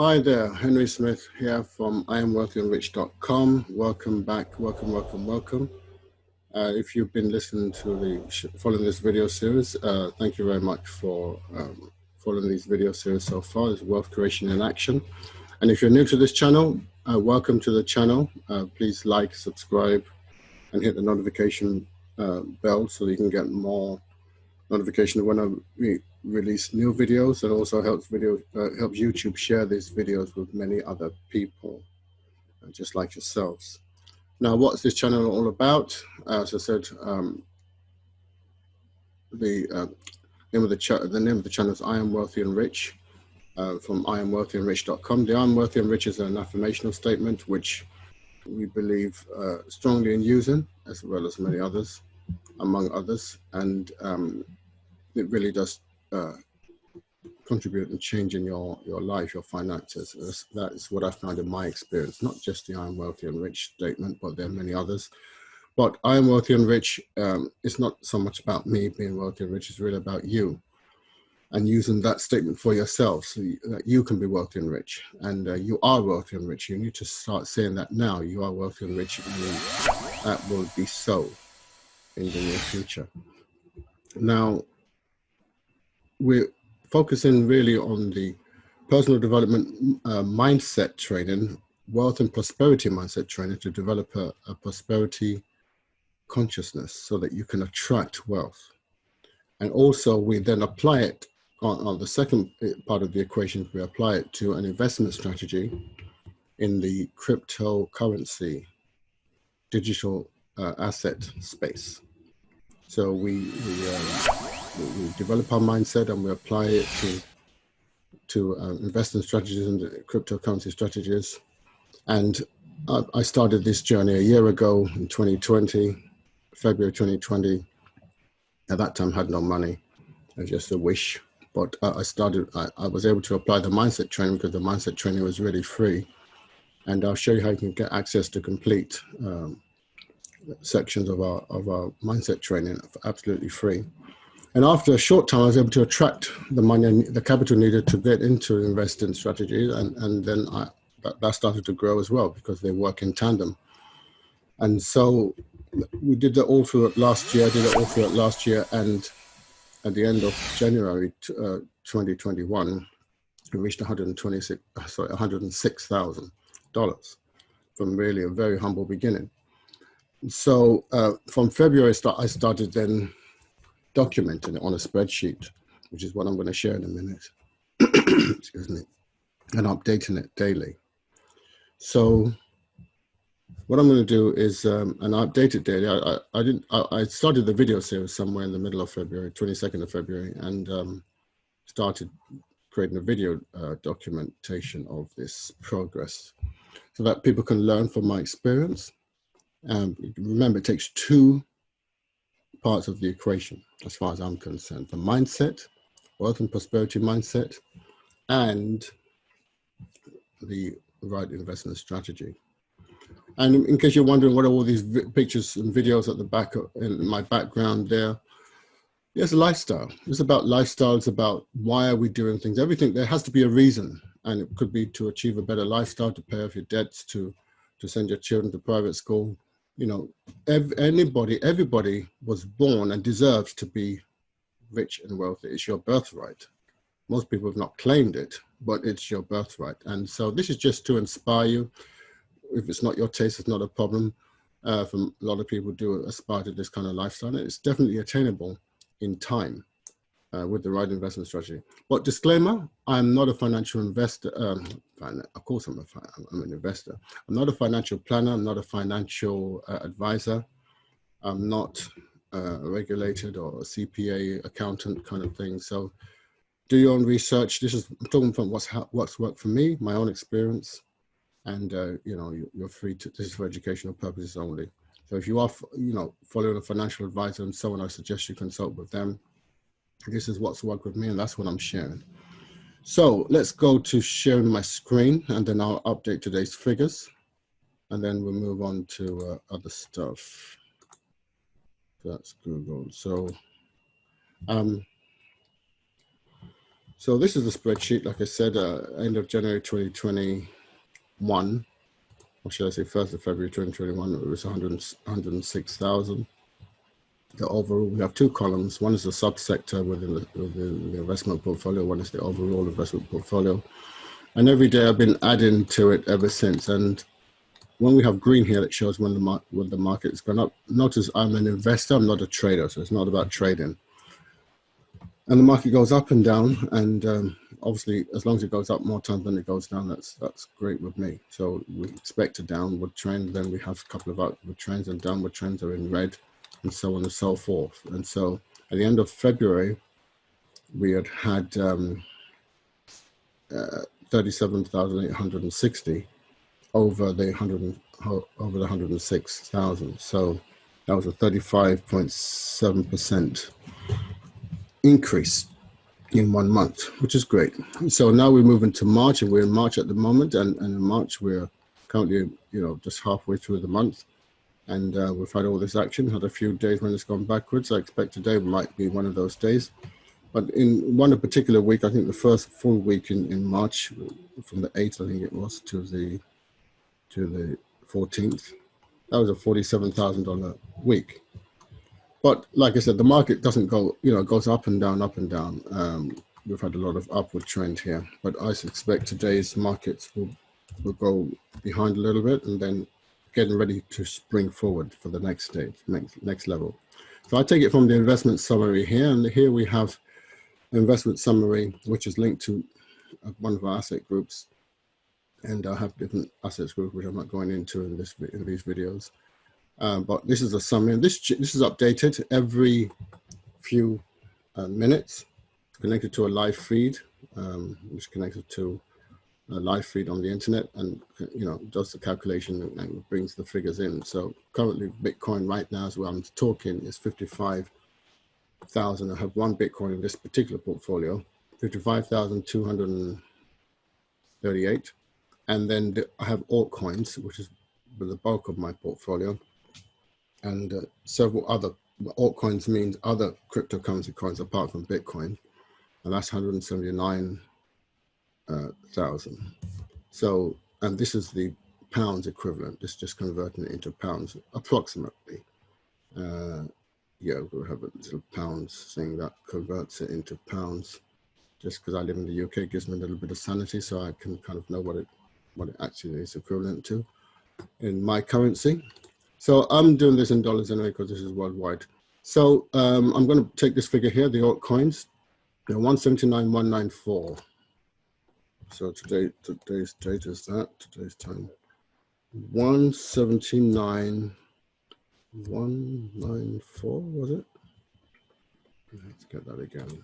Hi there, Henry Smith here from IamWealthyandRich.com. Welcome back, welcome. If you've been listening to following this video series, thank you very much for following these video series so far. It's Wealth Creation in Action. And if you're new to this channel, welcome to the channel. Please like, subscribe, and hit the notification bell so you can get more notification when we release new videos, and also helps YouTube share these videos with many other people just like yourselves. Now, what's this channel all about? As I said, the name of the channel is I Am Wealthy and Rich from IamWealthyandRich.com. The I Am Wealthy and Rich is an affirmational statement which we believe strongly in using, as well as many others, among others, and it really does contribute in changing your life, your finances. That is what I found in my experience, not just the I Am Wealthy and Rich statement, but there are many others. But I Am Wealthy and Rich is not so much about me being wealthy and rich, it's really about you, and using that statement for yourself so that you can be wealthy and rich. And you are wealthy and rich. You need to start saying that now. You are wealthy and rich, and that will be so in the near future. Now, we're focusing really on the personal development mindset training, wealth and prosperity mindset training, to develop a prosperity consciousness so that you can attract wealth. And also we then apply it on the second part of the equation. We apply it to an investment strategy in the cryptocurrency digital asset space. So we develop our mindset and we apply it to investment strategies and cryptocurrency strategies. And I started this journey a year ago in 2020, February 2020. At that time, I had no money, it was just a wish. But I was able to apply the mindset training because the mindset training was really free. And I'll show you how you can get access to complete sections of our mindset training for absolutely free. And after a short time, I was able to attract the money, the capital needed to get into investing strategies. And then that started to grow as well because they work in tandem. And so we did that all through last year, and at the end of January 2021, we reached $106,000 from really a very humble beginning. So from February, I started then documenting it on a spreadsheet, which is what I'm going to share in a minute. Excuse me, and updating it daily. So what I'm going to do is, and I update it daily. I started the video series somewhere in the middle of February, 22nd of February, and started creating a video documentation of this progress so that people can learn from my experience. Remember, it takes two parts of the equation, as far as I'm concerned: the mindset, wealth and prosperity mindset, and the right investment strategy. And in case you're wondering what are all these pictures and videos at the back in my background there, it's a lifestyle. It's about lifestyle. It's about why are we doing things. Everything, there has to be a reason, and it could be to achieve a better lifestyle, to pay off your debts, to send your children to private school. You know, everybody was born and deserves to be rich and wealthy. It's your birthright. Most people have not claimed it, but it's your birthright. And so this is just to inspire you. If it's not your taste, it's not a problem. From a lot of people do aspire to this kind of lifestyle. And it's definitely attainable in time with the right investment strategy. But disclaimer, I'm not a financial investor. Of course, I'm an investor. I'm not a financial planner. I'm not a financial advisor. I'm not regulated or a CPA accountant kind of thing. So do your own research. I'm talking from what's worked for me, my own experience. And you know, you're free to. This is for educational purposes only. So if you are, you know, following a financial advisor and so on, I suggest you consult with them. This is what's worked with me, and that's what I'm sharing. So let's go to sharing my screen, and then I'll update today's figures, and then we'll move on to other stuff. That's Google. So So this is the spreadsheet, like I said, end of January 2021, or should I say 1st of February 2021, it was 106,000. The overall, we have two columns. One is the subsector within the investment portfolio. One is the overall investment portfolio. And every day I've been adding to it ever since. And when we have green here, it shows when the market is gone up. Notice I'm an investor, I'm not a trader, so it's not about trading. And the market goes up and down, and obviously, as long as it goes up more times than it goes down, that's great with me. So we expect a downward trend, then we have a couple of upward trends, and downward trends are in red, and so on and so forth. And so at the end of February, we had 37,860 over the 106,000. So that was a 35.7% increase in 1 month, which is great. So now we move into March, and we're in March at the moment, and in March we're currently, just halfway through the month, and we've had all this action, had a few days when it's gone backwards. I expect today might be one of those days. But in one particular week, I think the first full week in March, from the 8th, I think it was, to the 14th, that was a $47,000 week. But like I said, the market doesn't go, it goes up and down, up and down. We've had a lot of upward trend here, but I suspect today's markets will go behind a little bit and then getting ready to spring forward for the next stage, next level. So I take it from the investment summary here, and here we have investment summary, which is linked to one of our asset groups, and I have different assets groups which I'm not going into in these videos. But this is a summary, and this is updated every few minutes. It's connected to a live feed, which is connected to a live feed on the internet, and does the calculation and brings the figures in. So currently, Bitcoin right now, as well, I'm talking, is 55,000. I have one Bitcoin in this particular portfolio, 55,238, and then I have altcoins, which is the bulk of my portfolio, and several other altcoins means other cryptocurrency coins apart from Bitcoin, and that's 179,000. So, and this is the pounds equivalent. This is just converting it into pounds, approximately. Yeah, we'll have a little pounds thing that converts it into pounds. Just because I live in the UK, it gives me a little bit of sanity, so I can kind of know what it actually is equivalent to in my currency. So I'm doing this in dollars anyway, because this is worldwide. So I'm going to take this figure here, the altcoins, 179,194. So today's date is that, today's time, 179,194, was it? Let's get that again.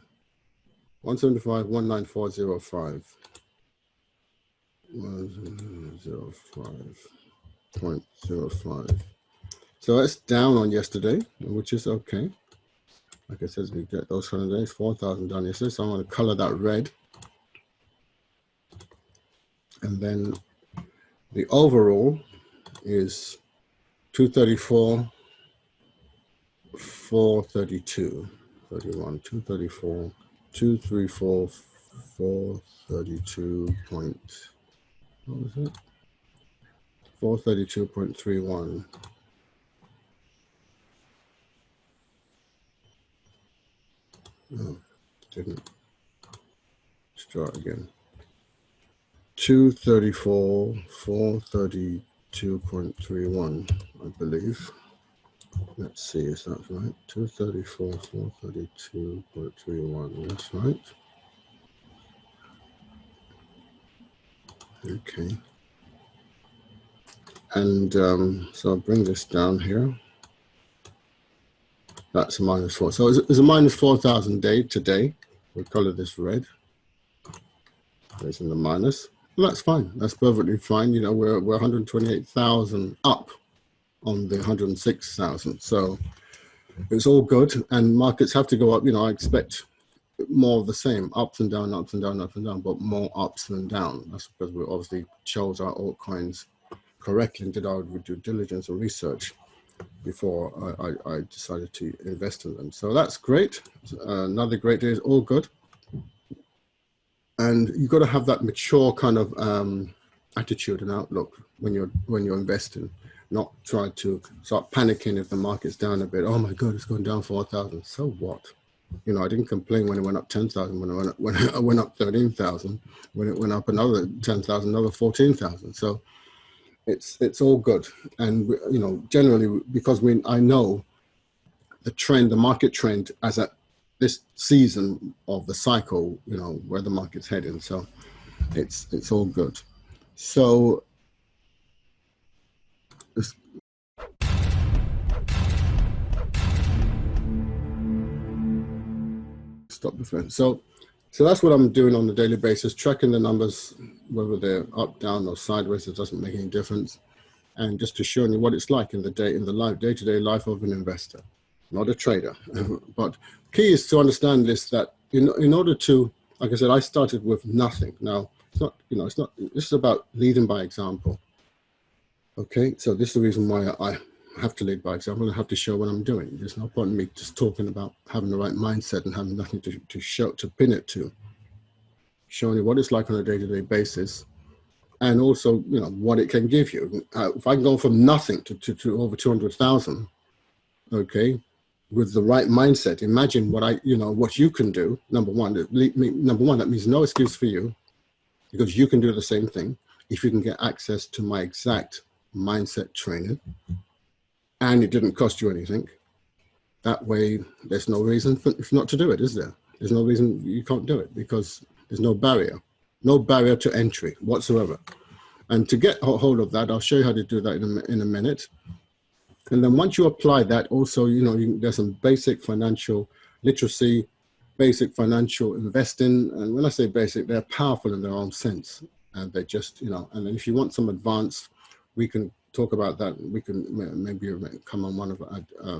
175,194.05. 105.05. So that's down on yesterday, which is okay. Like I said, we get those kind of days, 4,000 down yesterday. So I'm going to color that red. And then the overall is 234, 432, 31, 234, 234, 432 point, what was it? 432.31. No, didn't. Let's try it again. 234, 432.31, I believe. Let's see if that's right. 234, 432.31. That's right. Okay. And so I'll bring this down here. That's a -4. So it's a -4,000 day today. We'll color this red. It's in the minus. Well, that's fine. That's perfectly fine. We're 128,000 up on the 106,000. So it's all good. And markets have to go up. I expect more of the same, ups and down, ups and down, ups and down, but more ups than down. That's because we obviously chose our altcoins correctly and did our due diligence and research before I decided to invest in them. So that's great. Another great day is all good. And you've got to have that mature kind of attitude and outlook when you're investing, not try to start panicking if the market's down a bit. Oh my God, it's going down 4,000. So what? You know, I didn't complain when it went up 10,000, when it went up 13,000, when it went up another 10,000, another 14,000. So it's all good. And you know, generally, because I know the trend, the market trend, as at this season of the cycle, you know, where the market's heading. So it's all good. So stop the phone. So that's what I'm doing on a daily basis, tracking the numbers, whether they're up, down, or sideways. It doesn't make any difference. And just to show you what it's like in the day-to-day life of an investor, not a trader. But key is to understand this, that in order to, like I said, I started with nothing. Now it's not, you know, this is about leading by example. Okay, so this is the reason why I have to lead by example. I have to show what I'm doing. There's no point in me just talking about having the right mindset and having nothing to pin it to. Showing you what it's like on a day-to-day basis, and also, you know, what it can give you. If I can go from nothing to over 200,000, okay, with the right mindset, imagine what you can do. Number one, that means no excuse for you, because you can do the same thing if you can get access to my exact mindset training, and it didn't cost you anything. That way, there's no reason for not to do it, is there? There's no reason you can't do it, because there's no barrier to entry whatsoever. And to get a hold of that, I'll show you how to do that in a minute. And then once you apply that, also, you know, there's some basic financial literacy, basic financial investing. And when I say basic, they're powerful in their own sense. And they just, you know, and then if you want some advanced, we can talk about that. We can maybe come on one of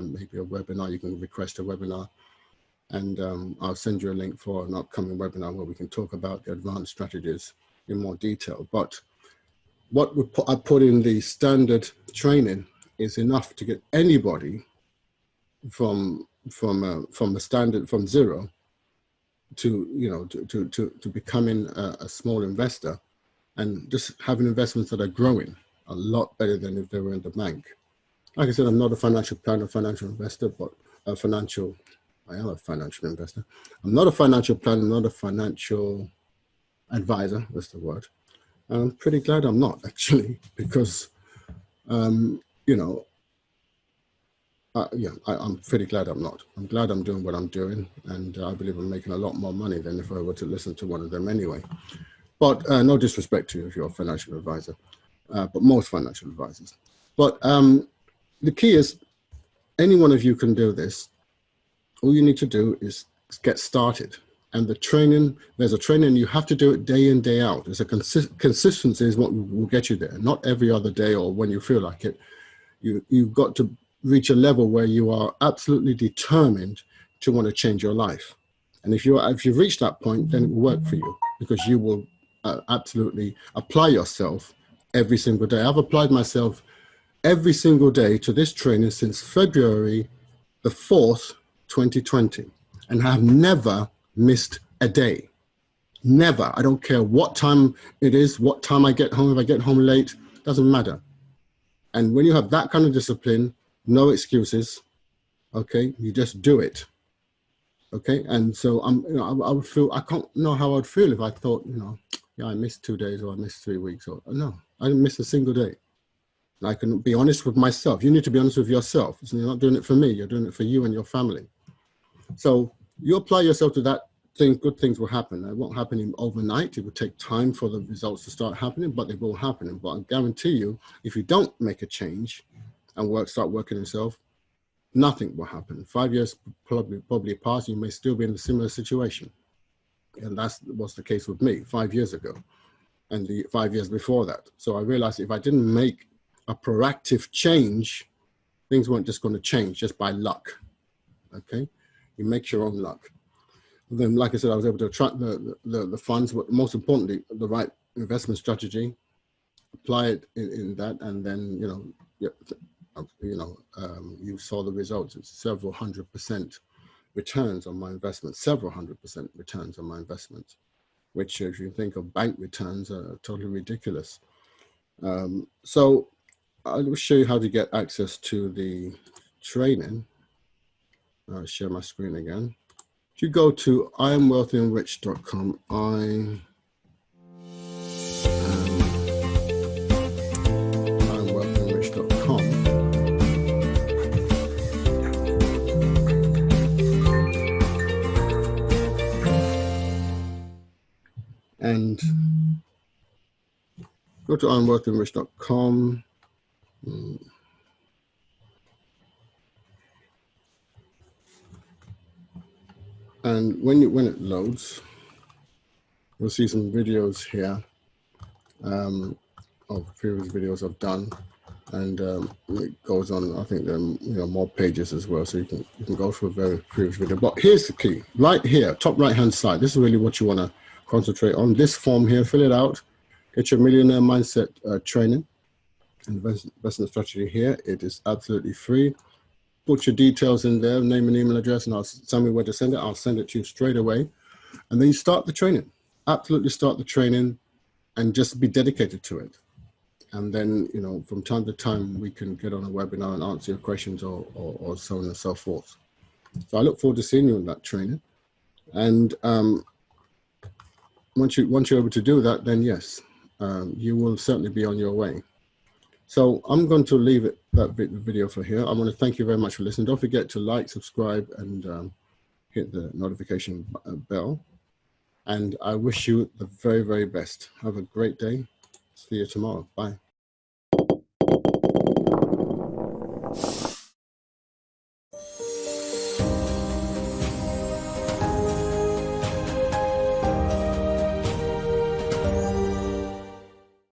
maybe a webinar. You can request a webinar, and I'll send you a link for an upcoming webinar where we can talk about the advanced strategies in more detail. But what I put in the standard training is enough to get anybody from the standard, from zero to, you know, to becoming a small investor, and just having investments that are growing a lot better than if they were in the bank. Like I said, I'm not a financial planner, financial investor, but I am a financial investor. I'm not a financial planner, not a financial advisor, that's the word. And I'm pretty glad I'm not, actually, because, you know, I'm pretty glad I'm not. I'm glad I'm doing what I'm doing, and I believe I'm making a lot more money than if I were to listen to one of them anyway. But no disrespect to you if you're a financial advisor, but most financial advisors. But the key is, any one of you can do this. All you need to do is get started. And the training, there's a training, you have to do it day in, day out. There's a consistency is what will get you there. Not every other day or when you feel like it. You've got to reach a level where you are absolutely determined to want to change your life. And if you've reached that point, then it will work for you, because you will absolutely apply yourself every single day. I've applied myself every single day to this training since February the 4th, 2020, and have never missed a day. Never. I don't care what time it is, what time I get home. If I get home late, doesn't matter. And when you have that kind of discipline, no excuses, okay, you just do it, okay? And so I would feel, I can't know how I'd feel if I thought, you know, yeah, I missed 2 days, or I missed 3 weeks, or no, I didn't miss a single day. I can be honest with myself. You need to be honest with yourself. So you're not doing it for me, you're doing it for you and your family. So you apply yourself to that thing, good things will happen. It won't happen overnight. It will take time for the results to start happening, but they will happen. But I guarantee you, if you don't make a change and start working yourself, nothing will happen. 5 years probably pass, you may still be in a similar situation. And that was the case with me 5 years ago, and the 5 years before that. So I realized if I didn't make a proactive change, things weren't just going to change just by luck. Okay, you make your own luck. And then, like I said, I was able to attract the funds, but most importantly, the right investment strategy, apply it in that, and then, you saw the results. It's several 100% returns on my investment, several 100% returns on my investment. which if you think of bank returns are totally ridiculous. So I will show you how to get access to the training. I'll share my screen again. If you go to IamWealthyandRich.com, IamWealthyandRich.com, and go to IamWealthyandRich.com. And when it loads, you'll see some videos here of previous videos I've done, and it goes on. I think there are more pages as well, so you can go through a very previous video. But here's the key, right here, top right hand side. This is really what you want to concentrate on. This form here, fill it out. Get your millionaire mindset training, investment strategy here. It is absolutely free. Put your details in there, name and email address, and I'll tell me where to send it. I'll send it to you straight away. And then you start the training. Absolutely start the training and just be dedicated to it. And then, you know, from time to time, we can get on a webinar and answer your questions or so on and so forth. So I look forward to seeing you in that training. And once you're able to do that, then yes, you will certainly be on your way. So I'm going to leave that video for here. I want to thank you very much for listening. Don't forget to like, subscribe, and hit the notification bell. And I wish you the very, very best. Have a great day. See you tomorrow. Bye.